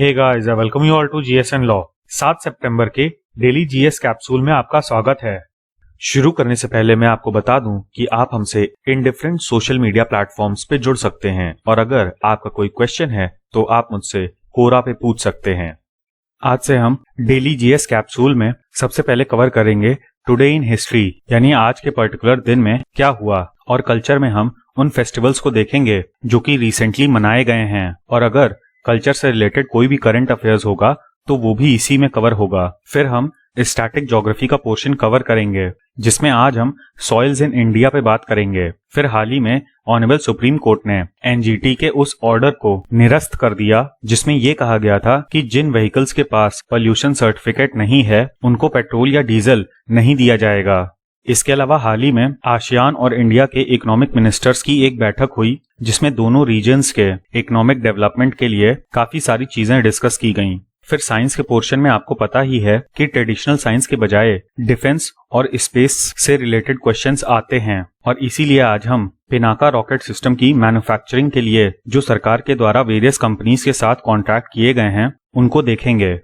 Hey guys, I welcome you all to GSN law. 7 सितंबर के daily GS capsule में आपका स्वागत है। शुरू करने से पहले मैं आपको बता दूं कि आप हमसे in different social media platforms पे जुड़ सकते हैं और अगर आपका कोई क्वेश्चन है तो आप मुझसे कोरा पे पूछ सकते हैं। आज से हम डेली जीएस कैप्सूल में सबसे पहले कवर करेंगे टुडे इन हिस्ट्री, यानी आज के पर्टिकुलर दिन में क्या हुआ, और कल्चर में हम उन फेस्टिवल्स को देखेंगे जो कि रिसेंटली मनाए गए हैं, और अगर कल्चर से रिलेटेड कोई भी करंट अफेयर्स होगा तो वो भी इसी में कवर होगा। फिर हम स्टैटिक ज्योग्राफी का पोर्शन कवर करेंगे जिसमें आज हम सॉइल्स इन इंडिया पे बात करेंगे। फिर हाल ही में ऑनरेबल सुप्रीम कोर्ट ने एनजीटी के उस ऑर्डर को निरस्त कर दिया जिसमें ये कहा गया था कि जिन व्हीकल्स के पास पोल्यूशन सर्टिफिकेट नहीं है उनको पेट्रोल या डीजल नहीं दिया जाएगा। इसके अलावा हाल ही में आसियान और इंडिया के इकोनॉमिक मिनिस्टर्स की एक बैठक हुई जिसमें दोनों रीजन्स के इकोनॉमिक डेवलपमेंट के लिए काफी सारी चीजें डिस्कस की गईं। फिर साइंस के पोर्शन में आपको पता ही है कि ट्रेडिशनल साइंस के बजाय डिफेंस और स्पेस से रिलेटेड क्वेश्चंस आते हैं, और इसीलिए आज हम पिनाका रॉकेट सिस्टम की मैन्युफैक्चरिंग के लिए जो सरकार के द्वारा वेरियस कंपनीज के साथ कॉन्ट्रैक्ट किए गए हैं उनको देखेंगे।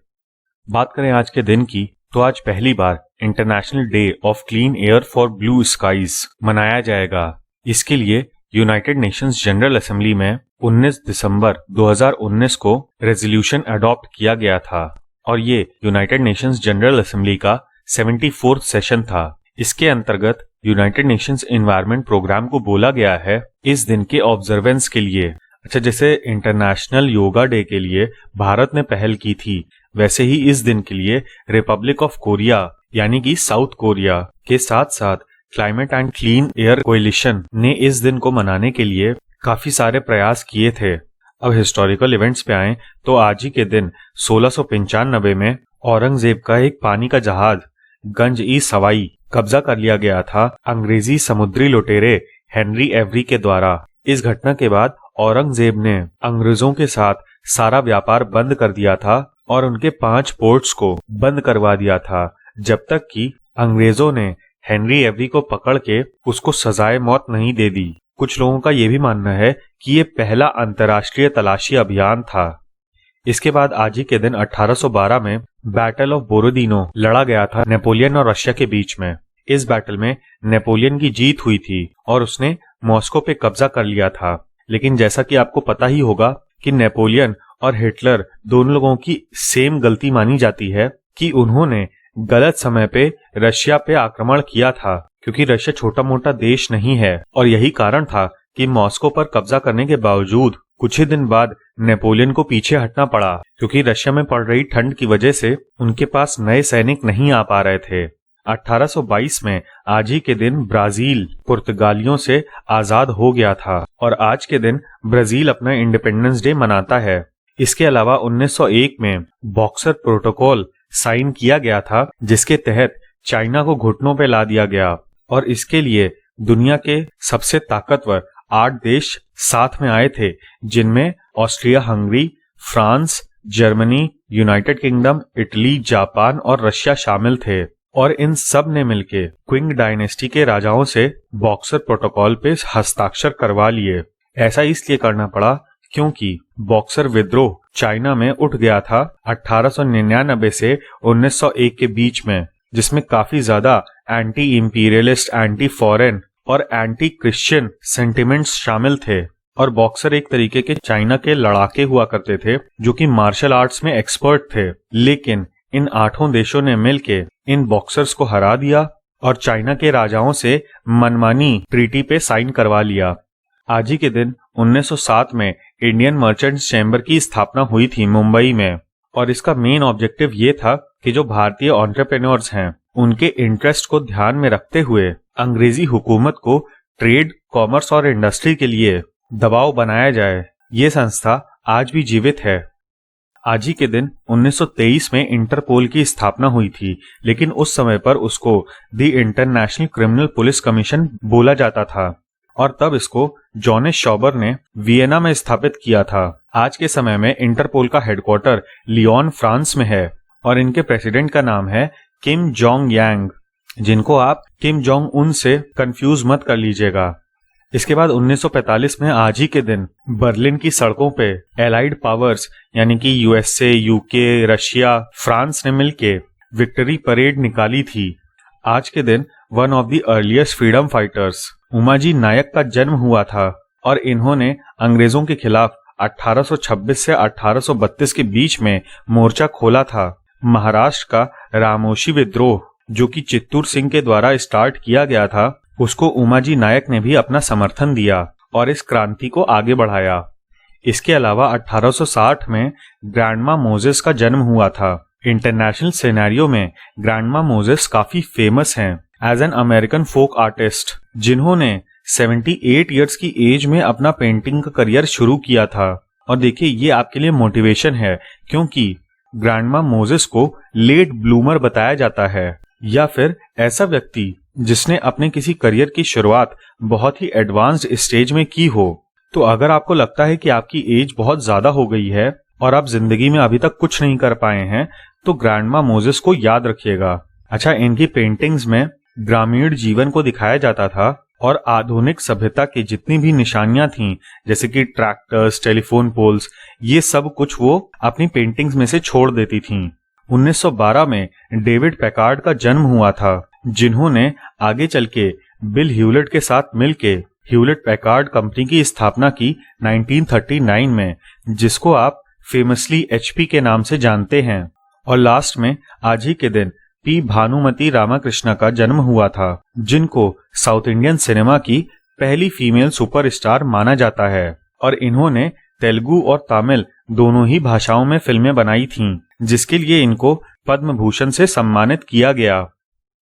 बात करें आज के दिन की तो आज पहली बार international day of clean air for blue skies मनाया जाएगा। इसके लिए यूनाइटेड नेशंस जनरल असेंबली में 19 दिसंबर 2019 को रेजोल्यूशन अडॉप्ट किया गया था और ये यूनाइटेड नेशंस जनरल असेंबली का 74th सेशन था। इसके अंतर्गत यूनाइटेड नेशंस एनवायरनमेंट प्रोग्राम को बोला गया है इस दिन के ऑब्जर्वेंस के लिए। अच्छा, जैसे इंटरनेशनल योगा डे के लिए भारत ने पहल की थी, वैसे ही इस दिन के लिए रिपब्लिक ऑफ कोरिया यानी कि साउथ कोरिया के साथ साथ climate and clean air coalition ने इस दिन को मनाने के लिए काफी सारे प्रयास किए थे। अब हिस्टोरिकल इवेंट्स पे आए तो आज ही के दिन 1695 में औरंगजेब का एक पानी का जहाज गंज ई सवाई कब्जा कर लिया गया था अंग्रेजी समुद्री लुटेरे हेनरी एवरी के द्वारा। इस घटना के बाद औरंगजेब ने अंग्रेजों के साथ सारा व्यापार बंद कर दिया था और उनके 5 पोर्ट्स को बंद करवा दिया था, जब तक कि अंग्रेजों ने हेनरी एवरी को पकड़ के उसको सजाए मौत नहीं दे दी। कुछ लोगों का यह भी मानना है कि ये पहला अंतर्राष्ट्रीय तलाशी अभियान था। इसके बाद आज ही के दिन 1812 में बैटल ऑफ बोरोदिनो लड़ा गया था नेपोलियन और रशिया के बीच में। इस बैटल में नेपोलियन की जीत हुई थी और उसने मॉस्को पे कब्जा कर लिया था, लेकिन जैसा कि आपको पता ही होगा कि नेपोलियन और हिटलर दोनों लोगों की सेम गलती मानी जाती है कि उन्होंने गलत समय पे रशिया पे आक्रमण किया था, क्योंकि रशिया छोटा मोटा देश नहीं है और यही कारण था कि मॉस्को पर कब्जा करने के बावजूद कुछ ही दिन बाद नेपोलियन को पीछे हटना पड़ा, क्योंकि रशिया में पड़ रही ठंड की वजह से उनके पास नए सैनिक नहीं आ पा रहे थे। 1822 में आज ही के दिन ब्राजील पुर्तगालियों से आजाद हो गया था और आज के दिन ब्राजील अपना इंडिपेंडेंस डे मनाता है। इसके अलावा 1901 में बॉक्सर प्रोटोकॉल साइन किया गया था जिसके तहत चाइना को घुटनों पे ला दिया गया और इसके लिए दुनिया के सबसे ताकतवर 8 देश साथ में आए थे, जिनमें Austria Hungary, France, Germany, United kingdom, Italy, Japan और रशिया शामिल थे। और इन सब ने मिलके क्विंग डायनेस्टी के राजाओं से बॉक्सर प्रोटोकॉल पे हस्ताक्षर करवा लिए। ऐसा इसलिए करना पड़ा क्योंकि बॉक्सर विद्रोह चाइना में उठ गया था 1899 से 1901 के बीच में, जिसमें काफी ज्यादा एंटी इंपीरियलिस्ट, एंटी फॉरेन और एंटी क्रिश्चियन सेंटिमेंट्स शामिल थे। और बॉक्सर एक तरीके के चाइना के लड़ाके हुआ करते थे जो कि मार्शल आर्ट्स में एक्सपर्ट थे, लेकिन इन 8 देशों ने मिलके इन बॉक्सर्स को हरा दिया और चाइना के राजाओं से मनमानी ट्रीटी पे साइन करवा लिया। आज ही के दिन 1907 में इंडियन मर्चेंट्स चैम्बर की स्थापना हुई थी मुंबई में, और इसका मेन ऑब्जेक्टिव ये था कि जो भारतीय एंटरप्रेन्योर्स हैं उनके इंटरेस्ट को ध्यान में रखते हुए अंग्रेजी हुकूमत को ट्रेड, कॉमर्स और इंडस्ट्री के लिए दबाव बनाया जाए। ये संस्था आज भी जीवित है। आज ही के दिन 1923 में इंटरपोल की स्थापना हुई थी, लेकिन उस समय पर उसको the international criminal police commission बोला जाता था और तब इसको जॉनेस शॉबर ने वियना में स्थापित किया था। आज के समय में इंटरपोल का हेडक्वार्टर लियोन, फ्रांस में है और इनके प्रेसिडेंट का नाम है किम जोंग यांग, जिनको आप किम जोंग उन से कंफ्यूज मत कर लीजिएगा। इसके बाद 1945 में आज ही के दिन बर्लिन की सड़कों पे एलाइड पावर्स यानी कि यूएसए, यूके, रशिया, फ्रांस ने मिलके विक्ट्री परेड निकाली थी। आज के दिन one of the earliest freedom fighters Umaji Naik का जन्म हुआ था और इन्होंने अंग्रेजों के खिलाफ 1826 से 1832 के बीच में मोर्चा खोला था। महाराष्ट्र का रामोशी विद्रोह जो कि चित्तूर सिंह के द्वारा स्टार्ट किया गया था, उसको उमाजी नायक ने भी अपना समर्थन दिया और इस क्रांति को आगे बढ़ाया। इसके अलावा 1860 में ग्रैंडमा मोजेस का जन्म हुआ था। इंटरनेशनल सिनेरियो में ग्रैंडमा मोजेस काफी फेमस हैं as an American folk artist, जिन्होंने 78 इयर्स की एज में अपना पेंटिंग का करियर शुरू किया था। और देखिए, ये आपके लिए मोटिवेशन है क्योंकि ग्रैंडमा मोजेस को लेट ब्लूमर बताया जाता है, या फिर ऐसा व्यक्ति जिसने अपने किसी करियर की शुरुआत बहुत ही एडवांस्ड स्टेज में की हो। तो अगर आपको लगता है कि आपकी एज बहुत ज्यादा हो गई है और आप जिंदगी में अभी तक कुछ नहीं कर पाए हैं, तो ग्रैंडमा मोजेस को याद रखिएगा। अच्छा, इनकी पेंटिंग्स में ग्रामीण जीवन को दिखाया जाता था और आधुनिक सभ्यता की जितनी भी निशानियां थीं, जैसे कि ट्रैक्टर्स, टेलीफोन पोल्स, ये सब कुछ वो अपनी पेंटिंग्स में से छोड़ देती थीं। 1912 में डेविड पैकार्ड का जन्म हुआ था, जिन्होंने आगे चल के बिल ह्यूलेट के साथ मिलके ह्यूलेट पैकार्ड कंपनी की स्थापना की 1939 में, जिसको आप फेमसली HP के नाम से जानते हैं। और लास्ट में आज ही के दिन पी भानुमति रामाकृष्णा का जन्म हुआ था, जिनको साउथ इंडियन सिनेमा की पहली फीमेल सुपरस्टार माना जाता है और इन्होंने तेलुगु और तमिल दोनों ही भाषाओं में फिल्में बनाई थीं, जिसके लिए इनको पद्म भूषण से सम्मानित किया गया।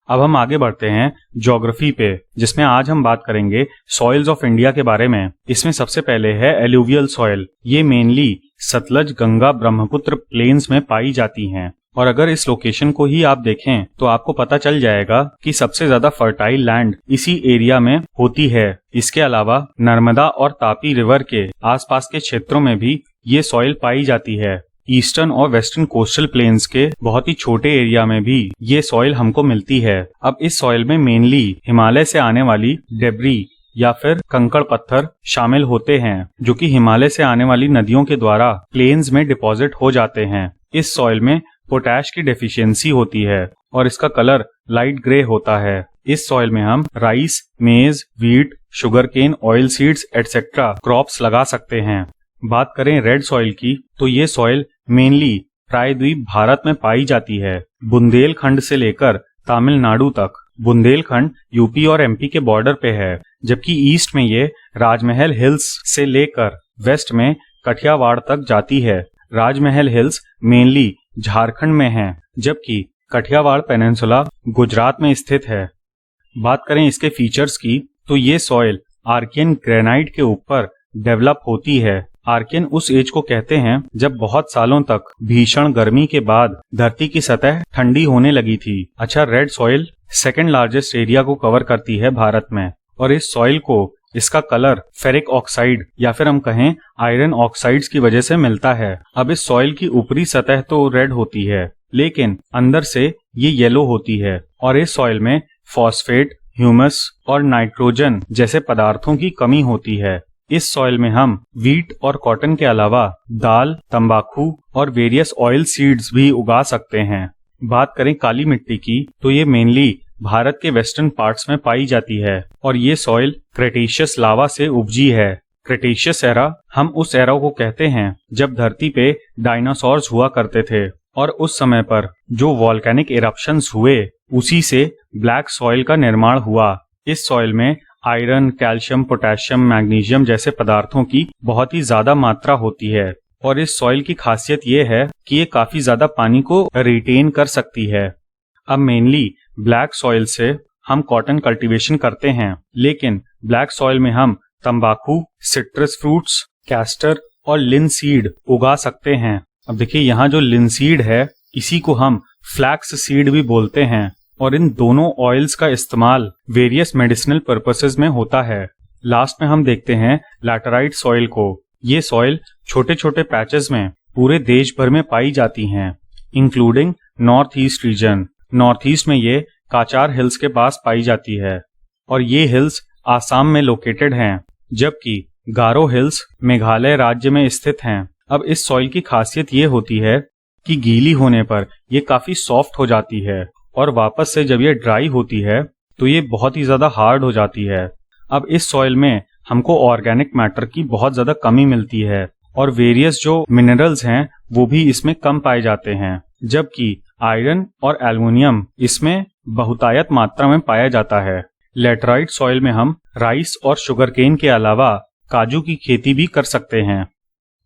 अब हम आगे बढ़ते हैं ज्योग्राफी पे, जिसमें आज हम बात करेंगे सॉइल्स ऑफ इंडिया के बारे में। इसमें सबसे पहले है एलुवियल सॉइल। ये मेनली सतलज, गंगा, ब्रह्मपुत्र प्लेन्स में पाई जाती हैं। और अगर इस लोकेशन को ही आप देखें तो आपको पता चल जाएगा कि सबसे ज्यादा फर्टाइल लैंड इसी एरिया में होती है। इसके अलावा नर्मदा और तापी रिवर के आसपास के क्षेत्रों में भी ये सॉइल पाई जाती है। ईस्टर्न और वेस्टर्न कोस्टल प्लेन्स के बहुत ही छोटे एरिया में भी ये सॉइल हमको मिलती है। अब इस सॉइल में मेनली हिमालय से आने वाली डेब्री या फिर कंकड़ पत्थर शामिल होते हैं, जो कि हिमालय से आने वाली नदियों के द्वारा प्लेन्स में डिपॉजिट हो जाते हैं। इस सॉइल में पोटैश की डेफिशिएंसी होती है और इसका कलर लाइट ग्रे होता है। इस सॉइल में हम rice, maize, wheat, sugar cane, oil seeds etcetera crops लगा सकते हैं। बात करें रेड सॉइल की, तो ये सॉइल मेनली प्रायद्वीप भारत में पाई जाती है, बुंदेलखंड से लेकर तमिलनाडु तक। बुंदेलखंड यूपी और MP के बॉर्डर पे है, जबकि ईस्ट में ये राजमहल हिल्स से लेकर वेस्ट में कठियावाड़ तक जाती है। राजमहल हिल्स मेनली झारखंड में है, जबकि कठियावाड़ पेनिनसुला गुजरात में स्थित है। बात करें इसके फीचर्स की, तो ये सॉइल आर्कियन ग्रेनाइट के ऊपर डेवलप होती है। आर्कियन उस एज को कहते हैं जब बहुत सालों तक भीषण गर्मी के बाद धरती की सतह ठंडी होने लगी थी। अच्छा, red soil second largest area को कवर करती है भारत में, और इस सॉइल को इसका कलर फेरिक ऑक्साइड या फिर हम कहें आयरन ऑक्साइड्स की वजह से मिलता है। अब इस सॉइल की ऊपरी सतह तो रेड होती है, लेकिन अंदर से ये येलो होती है और इस सॉइल में फॉस्फेट, ह्यूमस और नाइट्रोजन जैसे पदार्थों की कमी होती है। इस सॉइल में हम व्हीट और कॉटन के अलावा दाल, तंबाकू और वेरियस ऑयल सीड्स भी उगा सकते हैं। बात करें काली मिट्टी की, तो ये मेनली भारत के वेस्टर्न पार्ट्स में पाई जाती है और ये सॉइल क्रेटेशियस लावा से उपजी है। क्रेटेशियस एरा हम उस एरा को कहते हैं जब धरती पे डायनासोर्स हुआ करते थे और उस समय पर जो वॉल्केनिक इरप्शंस हुए, उसी से ब्लैक सॉइल का निर्माण हुआ। इस सॉइल में आयरन, कैल्शियम, पोटेशियम, मैग्नीशियम जैसे पदार्थों की बहुत ही ज्यादा मात्रा होती है और इस सॉइल की खासियत ये है कि ये काफी ज्यादा पानी को रिटेन कर सकती है। अब मेनली ब्लैक सॉइल से हम कॉटन कल्टीवेशन करते हैं, लेकिन ब्लैक सॉइल में हम तंबाकू, सिट्रस फ्रूट्स, कैस्टर और लिनसीड उगा सकते हैं। अब देखिए, यहाँ जो लिनसीड है इसी को हम फ्लैक्स सीड भी बोलते हैं और इन दोनों ऑयल्स का इस्तेमाल वेरियस मेडिसिनल पर्पसेस में होता है। लास्ट में हम देखते हैं लैटेराइट सॉइल को। ये सॉइल छोटे छोटे पैचेस में पूरे देश भर में पाई जाती हैं, including north east region. North east में ये काचार हिल्स के पास पाई जाती है और ये हिल्स आसाम में लोकेटेड हैं, जबकि गारो हिल्स मेघालय राज्य में स्थित हैं। अब इस सॉइल की खासियत ये होती है कि गीली होने पर ये काफी सॉफ्ट हो जाती है और वापस से जब ये ड्राई होती है तो ये बहुत ही ज्यादा हार्ड हो जाती है। अब इस सॉइल में हमको ऑर्गेनिक मैटर की बहुत ज्यादा कमी मिलती है और वेरियस जो मिनरल्स हैं वो भी इसमें कम पाए जाते हैं, जबकि आयरन और एल्युमिनियम इसमें बहुतायत मात्रा में पाया जाता है। लेटराइट सॉइल में हम राइस और शुगरकेन के अलावा काजू की खेती भी कर सकते हैं।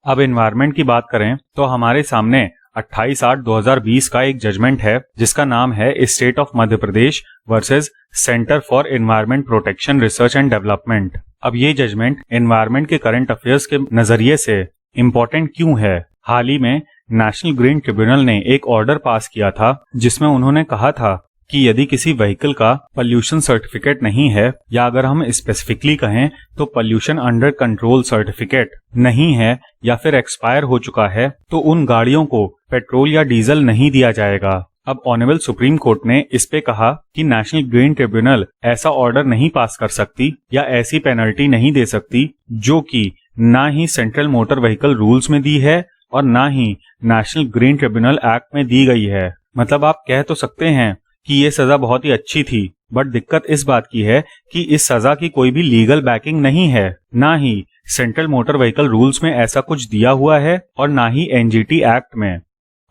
अब एनवायरनमेंट की बात करें तो हमारे सामने 28/8/2020 का एक जजमेंट है जिसका नाम है state of Madhya Pradesh versus centre for environment protection research and development. अब ये जजमेंट एनवायरनमेंट के करंट अफेयर्स के नजरिए से इम्पोर्टेंट क्यों है? हाल ही में नेशनल ग्रीन ट्रिब्यूनल ने एक ऑर्डर पास किया था जिसमें उन्होंने कहा था कि यदि किसी व्हीकल का पोल्यूशन सर्टिफिकेट नहीं है, या अगर हम स्पेसिफिकली कहें तो पोल्यूशन अंडर कंट्रोल सर्टिफिकेट नहीं है या फिर एक्सपायर हो चुका है, तो उन गाड़ियों को पेट्रोल या डीजल नहीं दिया जाएगा। अब ऑनरेबल सुप्रीम कोर्ट ने इस पे कहा कि नेशनल ग्रीन ट्रिब्यूनल ऐसा ऑर्डर नहीं पास कर सकती या ऐसी पेनल्टी नहीं दे सकती जो कि ना ही सेंट्रल मोटर व्हीकल रूल्स में दी है और ना ही नेशनल ग्रीन ट्रिब्यूनल एक्ट में दी गई है। मतलब आप कह तो सकते हैं कि ये सजा बहुत ही अच्छी थी, बट दिक्कत इस बात की है कि इस सजा की कोई भी लीगल बैकिंग नहीं है, ना ही सेंट्रल मोटर व्हीकल रूल्स में ऐसा कुछ दिया हुआ है और ना ही एनजीटी एक्ट में।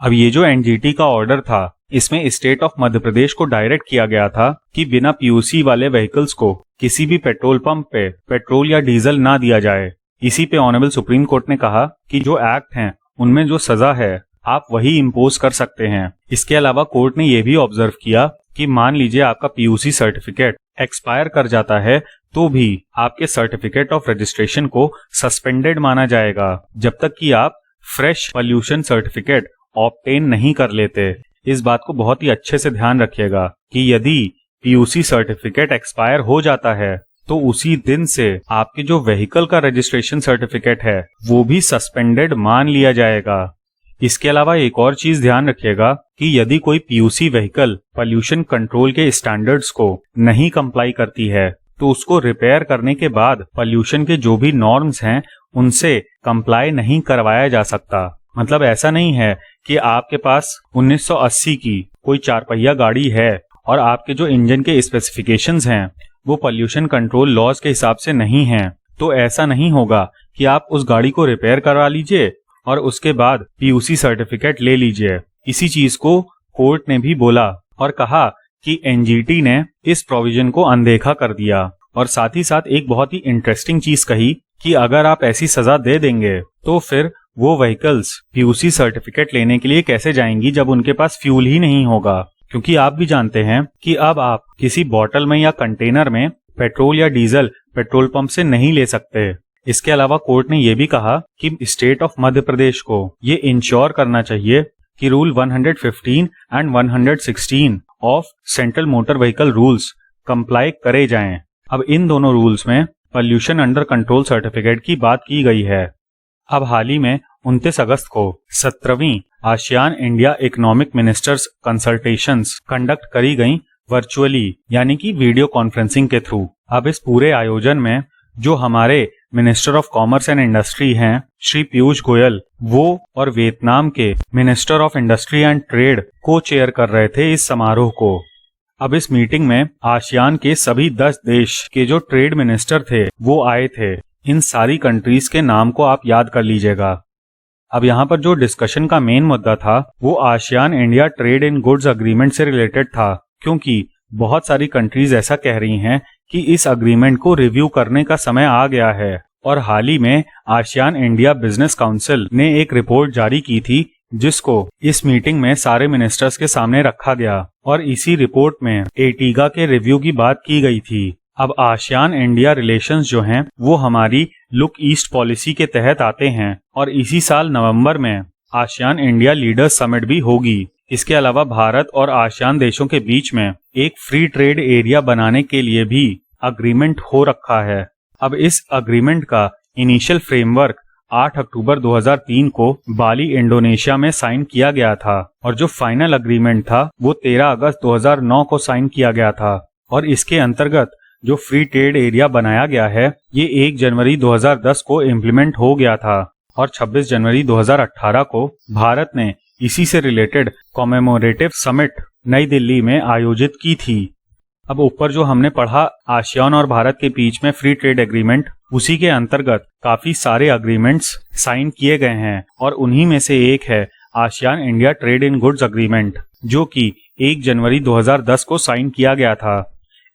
अब ये जो एनजीटी का ऑर्डर था इसमें स्टेट ऑफ मध्य प्रदेश को डायरेक्ट किया गया था कि बिना पीयूसी वाले व्हीकल्स को किसी भी पेट्रोल पंप पे पेट्रोल या डीजल ना दिया जाए। इसी पे ऑनरेबल सुप्रीम कोर्ट ने कहा कि जो एक्ट हैं उनमें जो सजा है आप वही इम्पोज कर सकते हैं। इसके अलावा कोर्ट ने यह भी ऑब्जर्व किया कि मान लीजिए आपका पीयूसी सर्टिफिकेट एक्सपायर कर जाता है तो भी आपके सर्टिफिकेट ऑफ रजिस्ट्रेशन को सस्पेंडेड माना जाएगा जब तक कि आप फ्रेश पोल्यूशन सर्टिफिकेट ऑब्टेन नहीं कर लेते। इस बात को बहुत ही अच्छे से ध्यान रखिएगा कि यदि पीयूसी सर्टिफिकेट एक्सपायर हो जाता है तो उसी दिन से आपके जो व्हीकल का रजिस्ट्रेशन सर्टिफिकेट है वो भी सस्पेंडेड मान लिया जाएगा। इसके अलावा एक और चीज ध्यान रखिएगा कि यदि कोई पीयूसी व्हीकल पोल्यूशन कंट्रोल के स्टैंडर्ड्स को नहीं कंप्लाई करती है तो उसको रिपेयर करने के बाद पोल्यूशन के जो भी नॉर्म्स हैं उनसे कंप्लाई नहीं करवाया जा सकता। मतलब ऐसा नहीं है कि आपके पास 1980 की कोई 4 पहिया गाड़ी है और आपके जो इंजन के स्पेसिफिकेशंस हैं वो पोल्यूशन कंट्रोल लॉज के हिसाब से नहीं हैं, तो ऐसा नहीं होगा कि आप उस गाड़ी को रिपेयर करवा लीजिए और उसके बाद पीयूसी सर्टिफिकेट ले लीजिए। इसी चीज को कोर्ट ने भी बोला और कहा कि एनजीटी ने इस प्रोविजन को अनदेखा कर दिया। और साथ ही साथ एक बहुत ही इंटरेस्टिंग चीज कही कि अगर आप ऐसी सजा दे देंगे तो फिर वो व्हीकल्स पीयूसी सर्टिफिकेट लेने के लिए कैसे जाएंगी जब उनके पास फ्यूल ही नहीं होगा। क्योंकि आप भी जानते हैं कि अब आप किसी बॉटल में या कंटेनर में पेट्रोल या डीजल पेट्रोल पंप से नहीं ले सकते। इसके अलावा कोर्ट ने यह भी कहा कि स्टेट ऑफ मध्य प्रदेश को ये इंश्योर करना चाहिए कि rule 115 and 116 of central motor vehicle rules comply करे जाएं। अब इन दोनों रूल्स में पोल्यूशन अंडर कंट्रोल सर्टिफिकेट की बात की गई है। अब हाल ही में 29 अगस्त को 17वीं ASEAN India economic ministers consultations conduct करी गई वर्चुअली, यानी कि वीडियो कॉन्फ्रेंसिंग के थ्रू। अब इस पूरे आयोजन में जो हमारे minister of commerce and industry हैं श्री पीयूष गोयल, वो और वियतनाम के minister of industry and trade को चेयर कर रहे थे इस समारोह को। अब इस मीटिंग में आसियान के सभी 10 देश के जो ट्रेड मिनिस्टर थे वो आए थे। इन सारी कंट्रीज के नाम को आप याद कर लीजिएगा। अब यहाँ पर जो डिस्कशन का मेन मुद्दा था वो ASEAN India trade in goods agreement से रिलेटेड था, क्योंकि बहुत सारी कंट्रीज ऐसा कह रही हैं कि इस अग्रीमेंट को रिव्यू करने का समय आ गया है। और हाल ही में आसियान इंडिया बिजनेस काउंसिल ने एक रिपोर्ट जारी की थी जिसको इस मीटिंग में सारे मिनिस्टर्स के सामने रखा गया और इसी रिपोर्ट में एटीगा के रिव्यू की बात की गई थी। अब आसियान इंडिया रिलेशंस जो हैं वो हमारी लुक ईस्ट पॉलिसी के तहत आते हैं और इसी साल नवंबर में आसियान इंडिया लीडर्स समिट भी होगी। इसके अलावा भारत और आसियान देशों के बीच में एक फ्री ट्रेड एरिया बनाने के लिए भी अग्रीमेंट हो रखा है। अब इस अग्रीमेंट का इनिशियल फ्रेमवर्क 8 अक्टूबर 2003 को बाली इंडोनेशिया में साइन किया गया था और जो फाइनल अग्रीमेंट था वो 13 अगस्त 2009 को साइन किया गया था। और इसके अंतर्गत जो फ्री ट्रेड एरिया बनाया गया है ये 1 जनवरी 2010 को इम्प्लीमेंट हो गया था और 26 जनवरी 2018 को भारत ने इसी से रिलेटेड कॉमेमोरेटिव समिट नई दिल्ली में आयोजित की थी। अब ऊपर जो हमने पढ़ा आसियान और भारत के बीच में फ्री ट्रेड एग्रीमेंट, उसी के अंतर्गत काफी सारे एग्रीमेंट्स साइन किए गए हैं और उन्हीं में से एक है ASEAN India trade in goods agreement, जो कि 1 जनवरी 2010 को साइन किया गया था।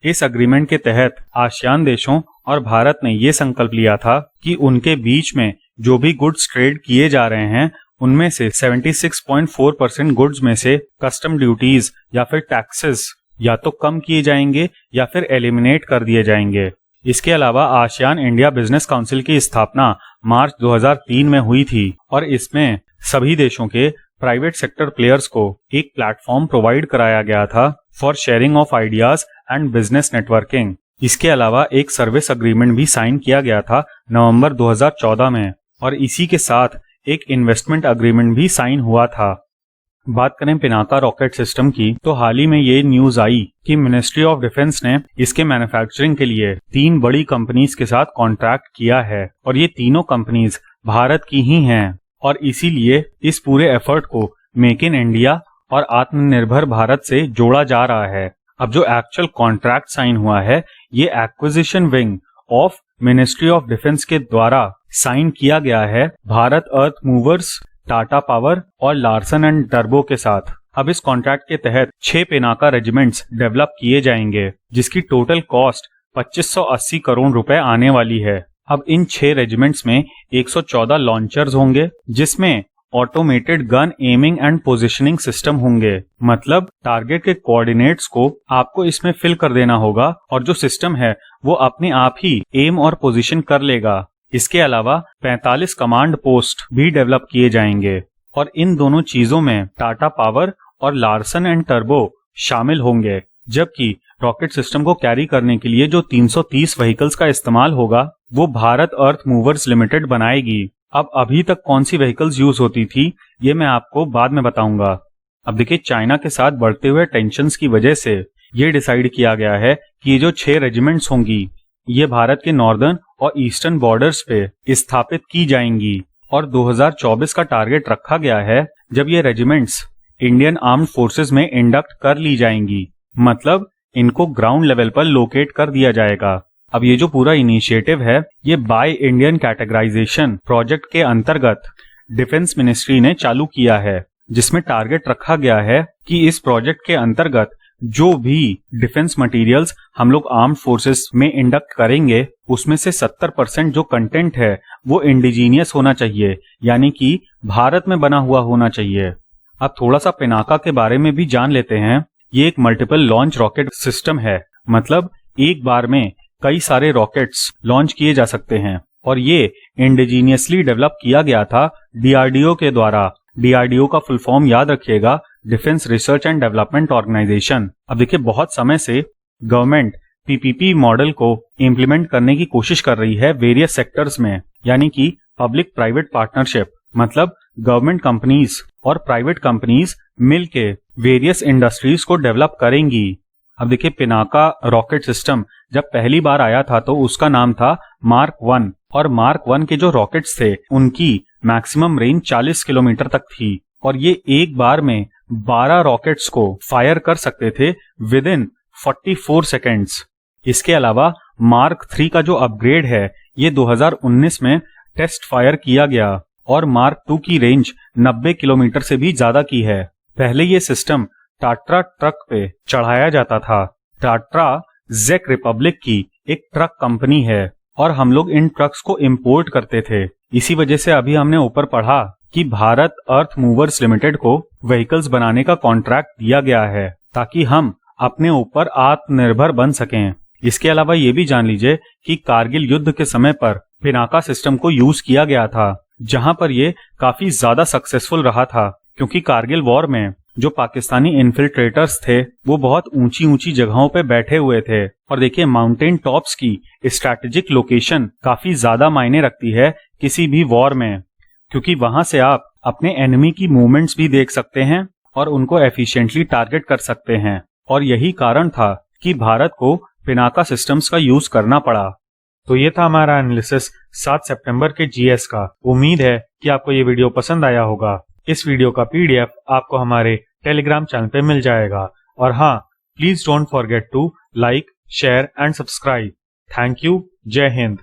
इस एग्रीमेंट के तहत आसियान देशों और भारत ने ये संकल्प लिया था कि उनके बीच में जो भी गुड्स ट्रेड किए जा रहे हैं उनमें से 76.4% गुड्स में से कस्टम ड्यूटीज या फिर टैक्सेस या तो कम किए जाएंगे या फिर एलिमिनेट कर दिए जाएंगे। इसके अलावा आसियान इंडिया बिजनेस काउंसिल की स्थापना मार्च 2003 में हुई थी और इसमें सभी देशों के प्राइवेट सेक्टर प्लेयर्स को एक प्लेटफॉर्म प्रोवाइड कराया गया था for sharing of ideas and business networking. इसके अलावा एक सर्विस एग्रीमेंट भी साइन किया गया था नवंबर 2014 में और इसी के साथ एक इन्वेस्टमेंट एग्रीमेंट भी साइन हुआ था। बात करें पिनाका रॉकेट सिस्टम की तो हाल ही में ये न्यूज आई कि मिनिस्ट्री ऑफ डिफेंस ने इसके मैन्युफैक्चरिंग के लिए 3 बड़ी कंपनीज के साथ कॉन्ट्रैक्ट किया है और ये तीनों कंपनीज भारत की ही हैं और इसीलिए इस पूरे एफर्ट को मेक इन इंडिया और आत्मनिर्भर भारत से जोड़ा जा रहा है। अब जो एक्चुअल कॉन्ट्रैक्ट साइन हुआ है ये acquisition wing of ministry of defence के द्वारा साइन किया गया है भारत अर्थ मूवर्स, टाटा पावर और लार्सन एंड टर्बो के साथ। अब इस कॉन्ट्रैक्ट के तहत 6 पिनाका रेजिमेंट्स डेवलप किए जाएंगे जिसकी टोटल कॉस्ट 2580 करोड़ रुपए आने वाली है। अब इन 6 रेजिमेंट्स में 114 लॉन्चर्स होंगे जिसमें automated gun aiming and positioning system होंगे, मतलब टारगेट के कोऑर्डिनेट्स को आपको इसमें फिल कर देना होगा और जो सिस्टम है वो अपने आप ही एम और पोजीशन कर लेगा। इसके अलावा 45 कमांड पोस्ट भी डेवलप किए जाएंगे और इन दोनों चीजों में टाटा पावर और लार्सन एंड टर्बो शामिल होंगे, जबकि रॉकेट सिस्टम को कैरी करने के लिए जो 330 व्हीकल्स का इस्तेमाल होगा वो भारत अर्थ मूवर्स लिमिटेड बनाएगी। अब अभी तक कौन सी व्हीकल्स यूज होती थी ये मैं आपको बाद में बताऊंगा। अब देखिए चाइना के साथ बढ़ते हुए टेंशंस की वजह से ये डिसाइड किया गया है कि ये जो 6 रेजिमेंट्स होंगी ये भारत के नॉर्दर्न और ईस्टर्न बॉर्डर्स पे स्थापित की जाएंगी और 2024 का टारगेट रखा गया है जब ये रेजिमेंट्स इंडियन आर्म्ड फोर्सेस में इंडक्ट कर ली जाएंगी, मतलब इनको ग्राउंड लेवल पर लोकेट कर दिया जाएगा। अब ये जो पूरा इनिशिएटिव है ये बाय इंडियन कैटेगराइजेशन प्रोजेक्ट के अंतर्गत डिफेंस मिनिस्ट्री ने चालू किया है, जिसमें टारगेट रखा गया है कि इस प्रोजेक्ट के अंतर्गत जो भी डिफेंस मटेरियल्स हम लोग आर्म्ड फोर्सेस में इंडक्ट करेंगे उसमें से 70% जो कंटेंट है वो इंडिजीनियस होना चाहिए, यानी कि भारत में बना हुआ होना चाहिए। अब थोड़ा सा पिनाका के बारे में भी जान लेते हैं। ये एक मल्टीपल लॉन्च रॉकेट सिस्टम है, मतलब एक बार में कई सारे रॉकेट्स लॉन्च किए जा सकते हैं और ये इंडिजीनियसली डेवलप किया गया था डीआरडीओ के द्वारा। डीआरडीओ का फुल फॉर्म याद रखिएगा, defence research and development organisation. अब देखिए बहुत समय से गवर्नमेंट पीपीपी मॉडल को इम्प्लीमेंट करने की कोशिश कर रही है वेरियस सेक्टर्स में, यानी कि पब्लिक प्राइवेट पार्टनरशिप, मतलब गवर्नमेंट कंपनीज और प्राइवेट कंपनीज मिलके वेरियस इंडस्ट्रीज को डेवलप करेंगी। अब देखिए पिनाका रॉकेट सिस्टम जब पहली बार आया था तो उसका नाम था मार्क 1 और मार्क 1 के जो रॉकेट्स थे उनकी मैक्सिमम रेंज 40 किलोमीटर तक थी और ये एक बार में 12 रॉकेट्स को फायर कर सकते थे विद इन 44 सेकेंड्स। इसके अलावा मार्क 3 का जो अपग्रेड है ये 2019 में टेस्ट फायर किया गया और मार्क 2 की रेंज 90 किलोमीटर से भी ज्यादा की है। पहले ये सिस्टम टाट्रा ट्रक पे चढ़ाया जाता था। टाट्रा जेक रिपब्लिक की एक ट्रक कंपनी है और हम लोग इन ट्रक्स को इंपोर्ट करते थे। इसी वजह से अभी हमने ऊपर पढ़ा कि भारत अर्थ मूवर्स लिमिटेड को व्हीकल्स बनाने का कॉन्ट्रैक्ट दिया गया है ताकि हम अपने ऊपर आत्मनिर्भर बन सकें। इसके अलावा ये भी जान लीजिए कि कारगिल युद्ध के समय पर पिनाका सिस्टम को यूज किया गया था, जहां पर ये काफी ज्यादा सक्सेसफुल रहा था, क्योंकि कारगिल वॉर में जो पाकिस्तानी इन्फिल्ट्रेटर्स थे वो बहुत ऊंची ऊंची जगहों पे बैठे हुए थे। और देखिए माउंटेन टॉप्स की स्ट्रैटेजिक लोकेशन काफी ज्यादा मायने रखती है किसी भी वॉर में, क्योंकि वहां से आप अपने एनिमी की मूवमेंट्स भी देख सकते हैं और उनको एफिशिएंटली टारगेट कर सकते हैं। और यही कारण था कि भारत को पिनाका सिस्टम्स का यूज करना पड़ा। तो ये था हमारा एनालिसिस 7 सितंबर के जीएस का। उम्मीद है कि आपको ये वीडियो पसंद आया होगा। इस वीडियो का पीडीएफ आपको हमारे टेलीग्राम चैनल पे मिल जाएगा। और हाँ, please don't forget to like, share and subscribe. Thank you. जय हिंद।